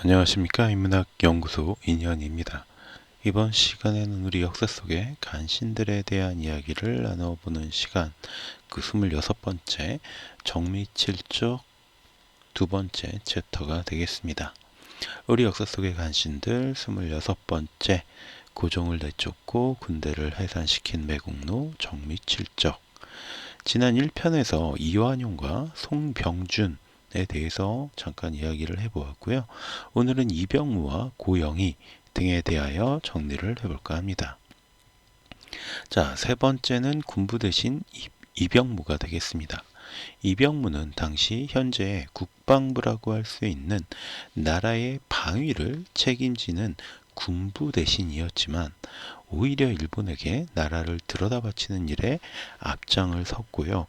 안녕하십니까. 인문학연구소 인현입니다. 이번 시간에는 우리 역사 속의 간신들에 대한 이야기를 나눠보는 시간, 그 26번째 정미칠적 두 번째 챕터가 되겠습니다. 우리 역사 속의 간신들 26번째, 고종을 내쫓고 군대를 해산시킨 매국노 정미칠적. 지난 1편에서 이완용과 송병준에 대해서 잠깐 이야기를 해보았고요. 오늘은 이병무와 고영희 등에 대하여 정리를 해볼까 합니다. 자, 세 번째는 군부 대신 이병무가 되겠습니다. 이병무는 당시 현재 국방부라고 할 수 있는 나라의 방위를 책임지는 군부 대신이었지만 오히려 일본에게 나라를 들여다바치는 일에 앞장을 섰고요.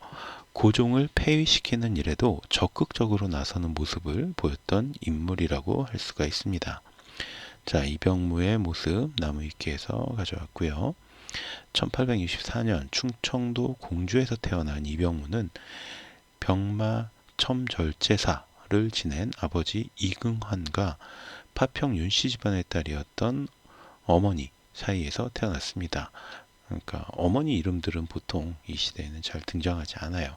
고종을 폐위시키는 일에도 적극적으로 나서는 모습을 보였던 인물이라고 할 수가 있습니다. 자, 이병무의 모습 나무위키에서 가져왔고요. 1864년 충청도 공주에서 태어난 이병무는 병마 첨절제사를 지낸 아버지 이긍환과 파평 윤씨 집안의 딸이었던 어머니 사이에서 태어났습니다. 그러니까 어머니 이름들은 보통 이 시대에는 잘 등장하지 않아요.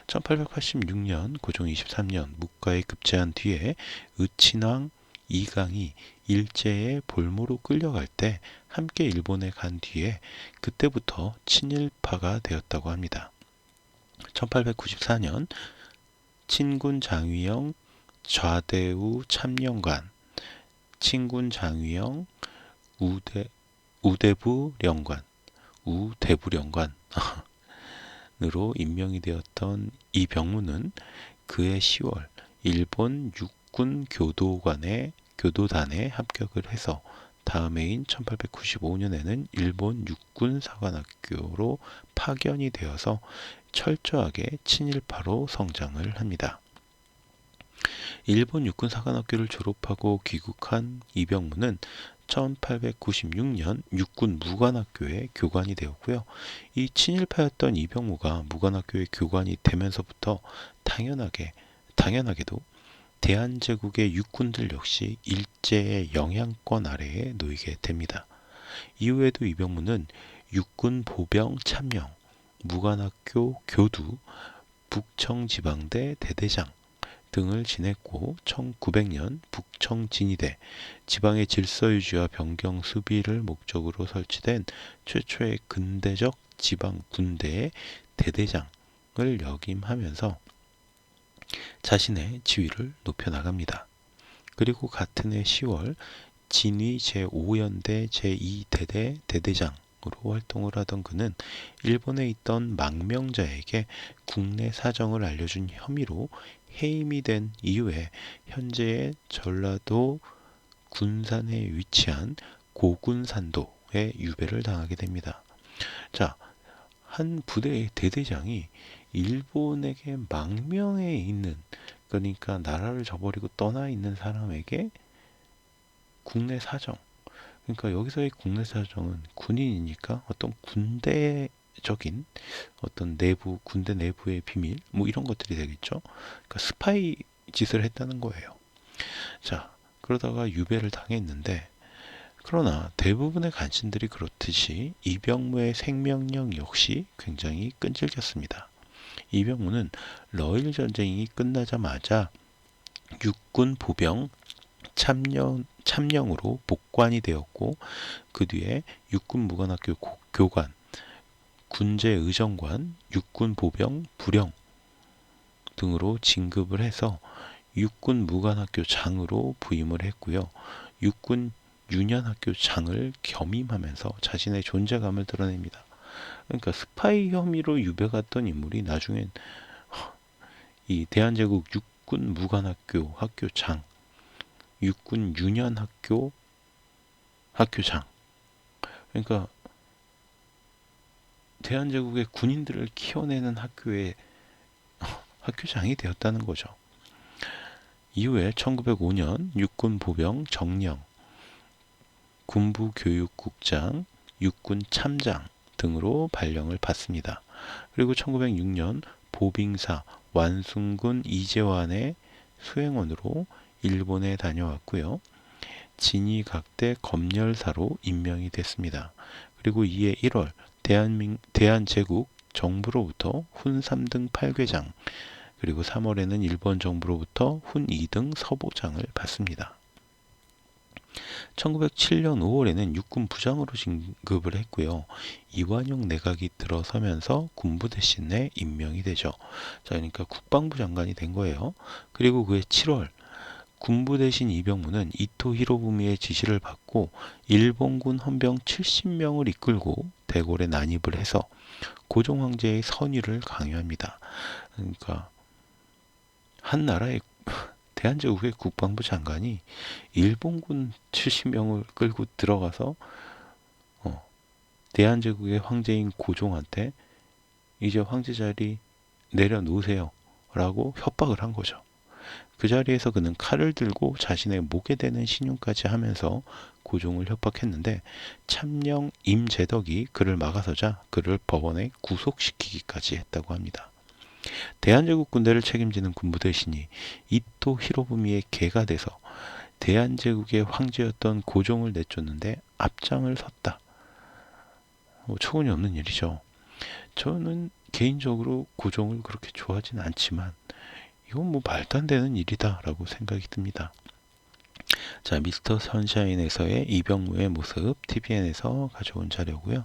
1886년 고종 23년 묵과에 급제한 뒤에 의친왕 이강이 일제의 볼모로 끌려갈 때 함께 일본에 간 뒤에 그때부터 친일파가 되었다고 합니다. 1894년 친군 장위영 좌대우 참령관, 친군 장위영 우대부령관, 우대부령관으로 임명이 되었던 이병무는 그해 10월 일본 육군 교도단에 합격을 해서 다음 해인 1895년에는 일본 육군사관학교로 파견이 되어서 철저하게 친일파로 성장을 합니다. 일본 육군사관학교를 졸업하고 귀국한 이병무는 1896년 육군 무관학교에 교관이 되었고요. 이 친일파였던 이병무가 무관학교에 교관이 되면서부터 당연하게도 대한제국의 육군들 역시 일제의 영향권 아래에 놓이게 됩니다. 이후에도 이병무는 육군 보병 참령, 무관학교 교두, 북청지방대 대대장 등을 지냈고 1900년 북청진위대, 지방의 질서 유지와 변경 수비를 목적으로 설치된 최초의 근대적 지방 군대의 대대장을 역임하면서 자신의 지위를 높여나갑니다. 그리고 같은 해 10월 진위 제5연대 제2대대 대대장으로 활동을 하던 그는 일본에 있던 망명자에게 국내 사정을 알려준 혐의로 해임이 된 이후에 현재의 전라도 군산에 위치한 고군산도에 유배를 당하게 됩니다. 자, 한 부대의 대대장이 일본에게 망명해 있는, 그러니까 나라를 저버리고 떠나 있는 사람에게 국내 사정, 그러니까 여기서의 국내 사정은 군인이니까 어떤 군대적인 어떤 군대 내부의 비밀, 뭐 이런 것들이 되겠죠. 그러니까 스파이 짓을 했다는 거예요. 자, 그러다가 유배를 당했는데, 그러나 대부분의 간신들이 그렇듯이 이병무의 생명력 역시 굉장히 끈질겼습니다. 이병무는 러일 전쟁이 끝나자마자 육군 보병 참령으로 복관이 되었고, 그 뒤에 육군 무관학교 교관, 군제의정관, 육군 보병 부령 등으로 진급을 해서 육군 무관학교 장으로 부임을 했고요. 육군 유년학교 장을 겸임하면서 자신의 존재감을 드러냅니다. 그러니까 스파이 혐의로 유배갔던 인물이 나중엔 이 대한제국 육군 무관학교 학교장, 육군 유년학교 학교장, 그러니까 대한제국의 군인들을 키워내는 학교의 학교장이 되었다는 거죠. 이후에 1905년 육군 보병 정령, 군부교육국장, 육군 참장 등으로 발령을 받습니다. 그리고 1906년 보빙사 완순군 이재환의 수행원으로 일본에 다녀왔고요. 진이각대 검열사로 임명이 됐습니다. 그리고 이해 1월 대한제국 정부로부터 훈 3등 8궤장, 그리고 3월에는 일본 정부로부터 훈 2등 서보장을 받습니다. 1907년 5월에는 육군 부장으로 진급을 했고요. 이완용 내각이 들어서면서 군부 대신에 임명이 되죠. 자, 그러니까 국방부 장관이 된 거예요. 그리고 그해 7월 군부 대신 이병무는 이토 히로부미의 지시를 받고 일본군 헌병 70명을 이끌고 대궐에 난입을 해서 고종 황제의 선위를 강요합니다. 그러니까 한 나라의 대한제국의 국방부 장관이 일본군 70명을 끌고 들어가서 대한제국의 황제인 고종한테 이제 황제 자리 내려놓으세요 라고 협박을 한 거죠. 그 자리에서 그는 칼을 들고 자신의 목에 대는 신용까지 하면서 고종을 협박했는데 참령 임재덕이 그를 막아서자 그를 법원에 구속시키기까지 했다고 합니다. 대한제국 군대를 책임지는 군부 대신이 이토 히로부미의 개가 돼서 대한제국의 황제였던 고종을 내쫓는데 앞장을 섰다. 초근이 없는 일이죠. 저는 개인적으로 고종을 그렇게 좋아하진 않지만 이건 뭐 말도 안 되는 일이다 라고 생각이 듭니다. 자, 미스터 선샤인에서의 이병무의 모습 TVN에서 가져온 자료고요.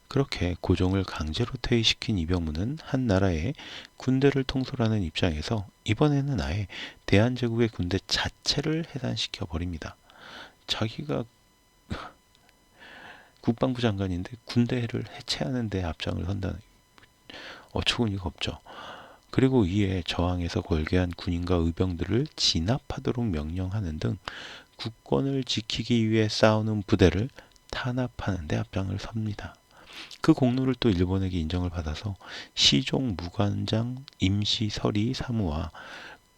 그렇게 고종을 강제로 퇴위시킨 이병무는 한 나라의 군대를 통솔하는 입장에서 이번에는 아예 대한제국의 군대 자체를 해산시켜 버립니다. 자기가 국방부 장관인데 군대를 해체하는 데 앞장을 선다는 어처구니가 없죠. 그리고 이에 저항에서 골개한 군인과 의병들을 진압하도록 명령하는 등 국권을 지키기 위해 싸우는 부대를 탄압하는 데 앞장을 섭니다. 그 공로를 또 일본에게 인정을 받아서 시종 무관장 임시 서리 사무와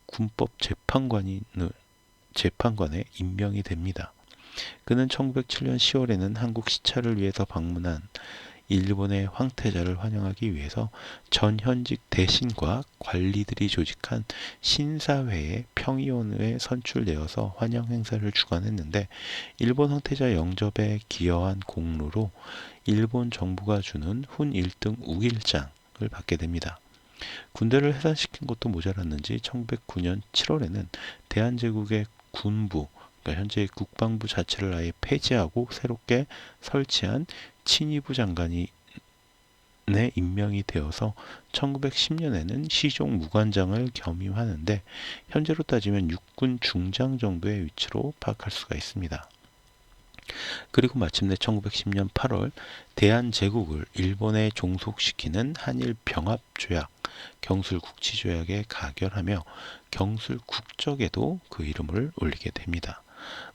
군법 재판관에 임명이 됩니다. 그는 1907년 10월에는 한국 시찰을 위해서 방문한 일본의 황태자를 환영하기 위해서 전 현직 대신과 관리들이 조직한 신사회의 평의원에 선출되어서 환영 행사를 주관했는데 일본 황태자 영접에 기여한 공로로 일본 정부가 주는 훈 1등 우길장을 받게 됩니다. 군대를 해산시킨 것도 모자랐는지 1909년 7월에는 대한제국의 군부, 그러니까 현재의 국방부 자체를 아예 폐지하고 새롭게 설치한 친위부 장관이 임명이 되어서 1910년에는 시종 무관장을 겸임하는데 현재로 따지면 육군 중장 정도의 위치로 파악할 수가 있습니다. 그리고 마침내 1910년 8월 대한제국을 일본에 종속시키는 한일 병합조약, 경술국치조약에 가결하며 경술국적에도 그 이름을 올리게 됩니다.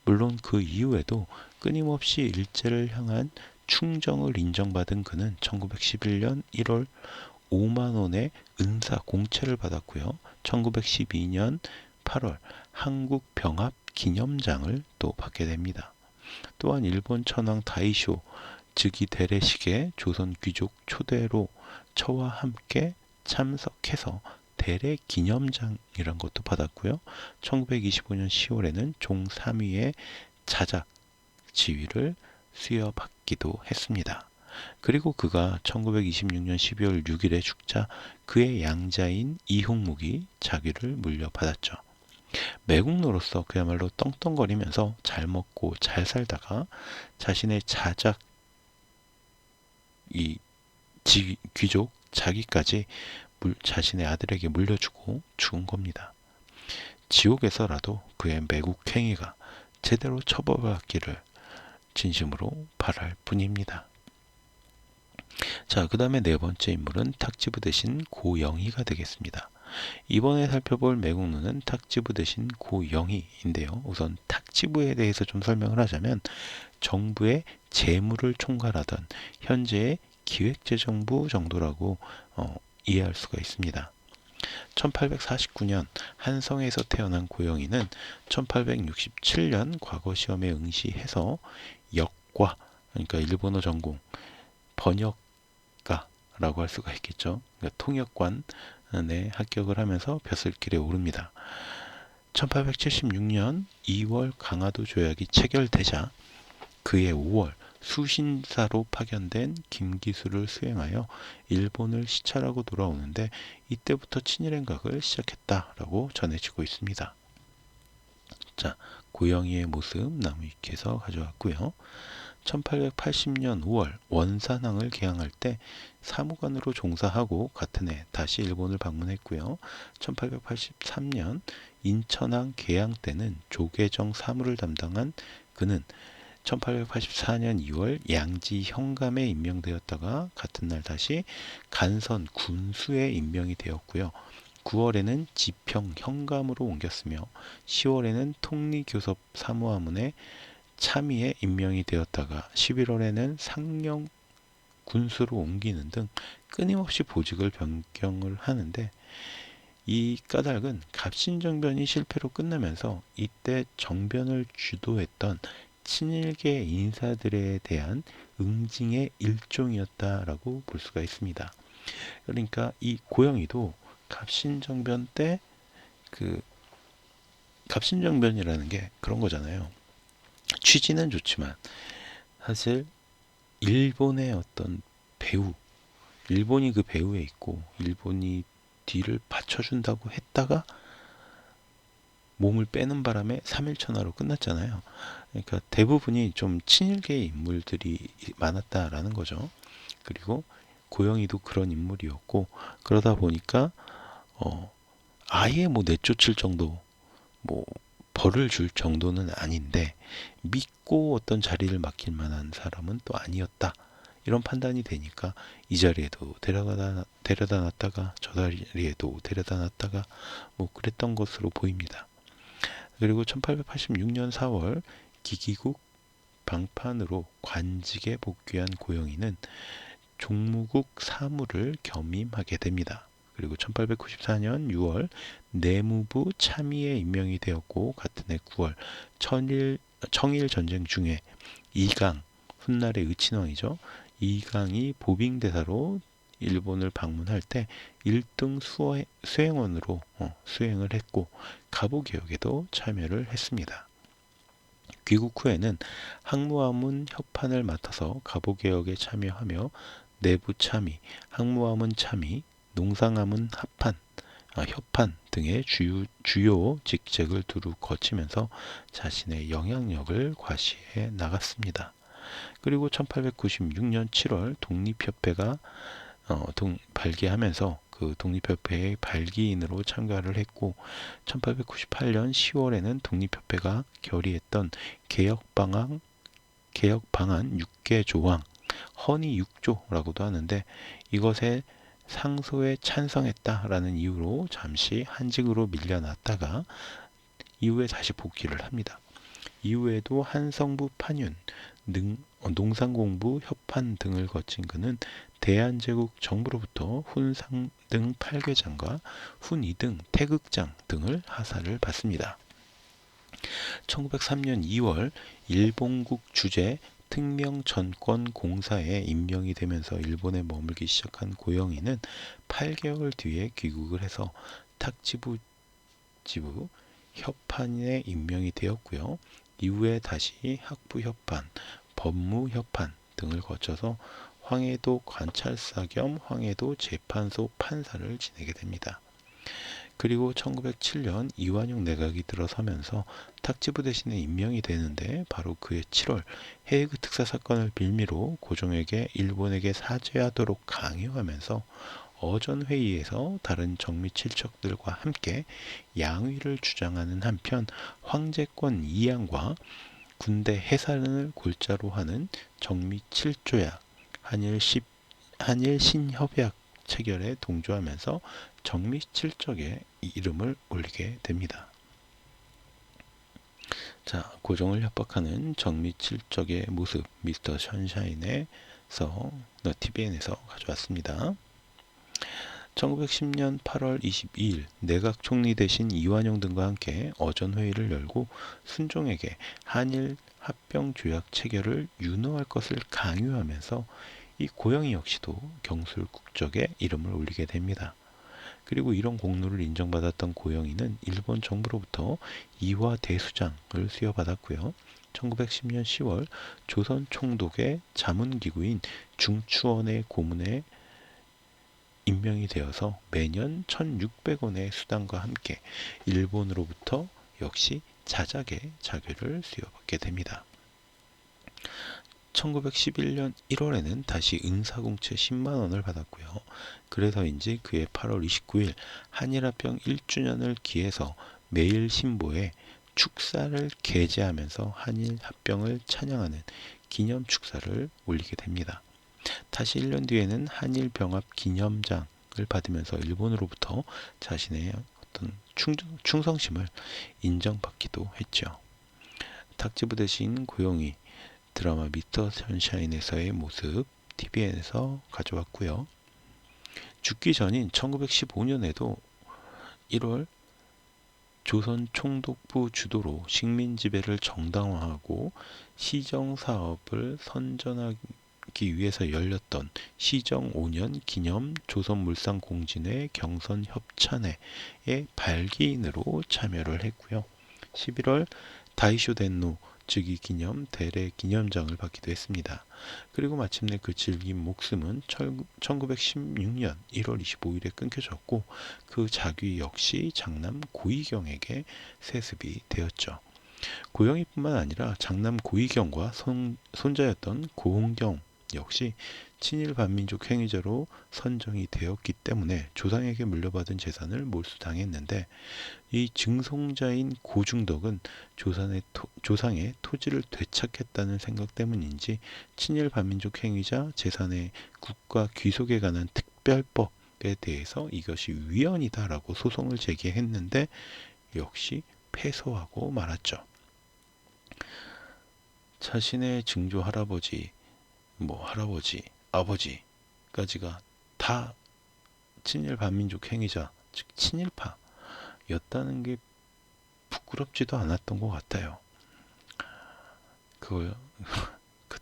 물론 그 이후에도 끊임없이 일제를 향한 충정을 인정받은 그는 1911년 1월 5만 원의 은사 공채를 받았고요. 1912년 8월 한국병합 기념장을 또 받게 됩니다. 또한 일본 천황 다이쇼 즉위 대례식에 조선 귀족 초대로 처와 함께 참석해서 대례 기념장이란 것도 받았고요. 1925년 10월에는 종 3위의 자작 지위를 수여받기도 했습니다. 그리고 그가 1926년 12월 6일에 죽자 그의 양자인 이홍묵이 자기를 물려받았죠. 매국노로서 그야말로 떵떵거리면서 잘 먹고 잘 살다가 자신의 자작 귀족 자기까지 자신의 아들에게 물려주고 죽은 겁니다. 지옥에서라도 그의 매국 행위가 제대로 처벌받기를 진심으로 바랄 뿐입니다. 자, 그 다음에 네 번째 인물은 탁지부 대신 고영희가 되겠습니다. 이번에 살펴볼 매국노는 탁지부 대신 고영희인데요. 우선 탁지부에 대해서 좀 설명을 하자면 정부의 재무를 총괄하던 현재의 기획재정부 정도라고 이해할 수가 있습니다. 1849년 한성에서 태어난 고영희는 1867년 과거 시험에 응시해서 역과, 그러니까 일본어 전공, 번역가라고 할 수가 있겠죠. 그러니까 통역관에 합격을 하면서 벼슬길에 오릅니다. 1876년 2월 강화도 조약이 체결되자 그해 5월 수신사로 파견된 김기수를 수행하여 일본을 시찰하고 돌아오는데 이때부터 친일 행각을 시작했다라고 전해지고 있습니다. 자, 고영이의 모습 나무위키에서 가져왔고요. 1880년 5월 원산항을 개항할 때 사무관으로 종사하고 같은 해 다시 일본을 방문했고요. 1883년 인천항 개항 때는 조계정 사무를 담당한 그는 1884년 2월 양지 현감에 임명되었다가 같은 날 다시 간선 군수에 임명이 되었고요. 9월에는 지평 현감으로 옮겼으며 10월에는 통리교섭 사무하문에 참의에 임명이 되었다가 11월에는 상령 군수로 옮기는 등 끊임없이 보직을 변경을 하는데 이 까닭은 갑신정변이 실패로 끝나면서 이때 정변을 주도했던 친일계 인사들에 대한 응징의 일종이었다라고 볼 수가 있습니다. 그러니까 이 고영이도 갑신정변 때 그 갑신정변이라는 게 그런 거잖아요. 취지는 좋지만 사실 일본의 어떤 배우, 일본이 그 배후에 있고 일본이 뒤를 받쳐준다고 했다가 몸을 빼는 바람에 3.1천하로 끝났잖아요. 그러니까 대부분이 좀 친일계의 인물들이 많았다라는 거죠. 그리고 고영이도 그런 인물이었고 그러다 보니까 아예 뭐 내쫓을 정도, 뭐 벌을 줄 정도는 아닌데 믿고 어떤 자리를 맡길 만한 사람은 또 아니었다. 이런 판단이 되니까 이 자리에도 데려다 놨다가 저 자리에도 데려다 놨다가 뭐 그랬던 것으로 보입니다. 그리고 1886년 4월 기기국 방판으로 관직에 복귀한 고영이는 종무국 사무를 겸임하게 됩니다. 그리고 1894년 6월 내무부 참의에 임명이 되었고 같은 해 9월 청일 전쟁 중에 이강, 훗날의 의친왕이죠. 이강이 보빙대사로 일본을 방문할 때 1등 수행원으로 수행을 했고 갑오개혁에도 참여를 했습니다. 귀국 후에는 항무하문 협판을 맡아서 갑오개혁에 참여하며 내부 참의, 항무하문 참의, 농상하문 협판 등의 주요 직책을 두루 거치면서 자신의 영향력을 과시해 나갔습니다. 그리고 1896년 7월 독립협회가 발기하면서 그 독립협회의 발기인으로 참가를 했고 1898년 10월에는 독립협회가 결의했던 개혁방안 6개 조항 헌의 6조라고도 하는데 이것에 상소에 찬성했다라는 이유로 잠시 한직으로 밀려났다가 이후에 다시 복귀를 합니다. 이후에도 한성부 판윤, 농상공부 협판 등을 거친 그는 대한제국 정부로부터 훈상등 8궤장과 훈이등 태극장 등을 하사를 받습니다. 1903년 2월 일본국 주재 특명전권공사에 임명이 되면서 일본에 머물기 시작한 고영이는 8개월 뒤에 귀국을 해서 탁지부 협판에 임명이 되었고요. 이후에 다시 학부협판, 법무협판 등을 거쳐서 황해도 관찰사 겸 황해도 재판소 판사를 지내게 됩니다. 그리고 1907년 이완용 내각이 들어서면서 탁지부 대신에 임명이 되는데 바로 그해 7월 헤이그 특사 사건을 빌미로 고종에게 일본에게 사죄하도록 강요하면서 어전회의에서 다른 정미칠척들과 함께 양위를 주장하는 한편 황제권 이양과 군대 해산을 골자로 하는 정미칠조약, 한일 신협약 체결에 동조하면서 정미칠적에 이름을 올리게 됩니다. 자, 고종을 협박하는 정미칠적의 모습 미스터 션샤인에서 TVN에서 가져왔습니다. 1910년 8월 22일 내각 총리 대신 이완용 등과 함께 어전회의를 열고 순종에게 한일 합병 조약 체결을 윤호할 것을 강요하면서 이 고영이 역시도 경술국적에 이름을 올리게 됩니다. 그리고 이런 공로를 인정받았던 고영이는 일본 정부로부터 이화 대수장을 수여받았고요. 1910년 10월 조선 총독의 자문기구인 중추원의 고문에 임명이 되어서 매년 1,600원의 수당과 함께 일본으로부터 역시 자작의 자교를 수여받게 됩니다. 1911년 1월에는 다시 은사공채 10만 원을 받았고요. 그래서인지 그해 8월 29일 한일합병 1주년을 기해서 매일신보에 축사를 게재하면서 한일합병을 찬양하는 기념 축사를 올리게 됩니다. 다시 1년 뒤에는 한일병합 기념장을 받으면서 일본으로부터 자신의 어떤 충성심을 인정받기도 했죠. 탁지부 대신 고용이 드라마 미스터 선샤인에서의 모습 TVN에서 가져왔고요. 죽기 전인 1915년에도 1월 조선 총독부 주도로 식민 지배를 정당화하고 시정 사업을 선전하기 위해서 열렸던 시정 5년 기념 조선물산공진회 경선 협찬회의 발기인으로 참여를 했고요. 11월 다이쇼 덴노 즉위 기념 대례 기념장을 받기도 했습니다. 그리고 마침내 그 질긴 목숨은 1916년 1월 25일에 끊겨졌고 그 자귀 역시 장남 고이경에게 세습이 되었죠. 고영이뿐만 아니라 장남 고이경과 손자였던 고홍경 역시 친일 반민족 행위자로 선정이 되었기 때문에 조상에게 물려받은 재산을 몰수당했는데 이 증손자인 고중덕은 조상의 토지를 되찾겠다는 생각 때문인지 친일 반민족 행위자 재산의 국가 귀속에 관한 특별법에 대해서 이것이 위헌이다라고 소송을 제기했는데 역시 패소하고 말았죠. 자신의 증조 할아버지, 할아버지, 아버지까지가 다 친일 반민족 행위자, 즉 친일파였다는 게 부끄럽지도 않았던 것 같아요. 그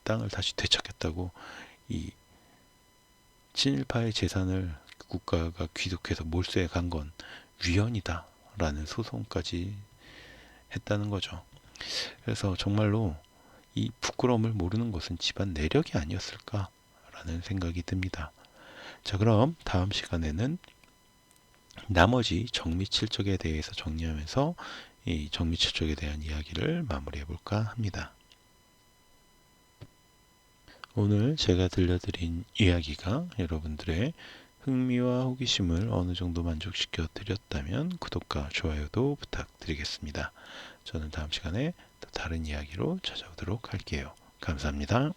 땅을 다시 되찾겠다고 이 친일파의 재산을 국가가 귀속해서 몰수해 간 건 위헌이다라는 소송까지 했다는 거죠. 그래서 정말로 이 부끄러움을 모르는 것은 집안 내력이 아니었을까라는 생각이 듭니다. 자, 그럼 다음 시간에는 나머지 정미칠적에 대해서 정리하면서 이 정미칠적에 대한 이야기를 마무리해 볼까 합니다. 오늘 제가 들려드린 이야기가 여러분들의 흥미와 호기심을 어느 정도 만족시켜 드렸다면 구독과 좋아요도 부탁드리겠습니다. 저는 다음 시간에 또 다른 이야기로 찾아오도록 할게요. 감사합니다.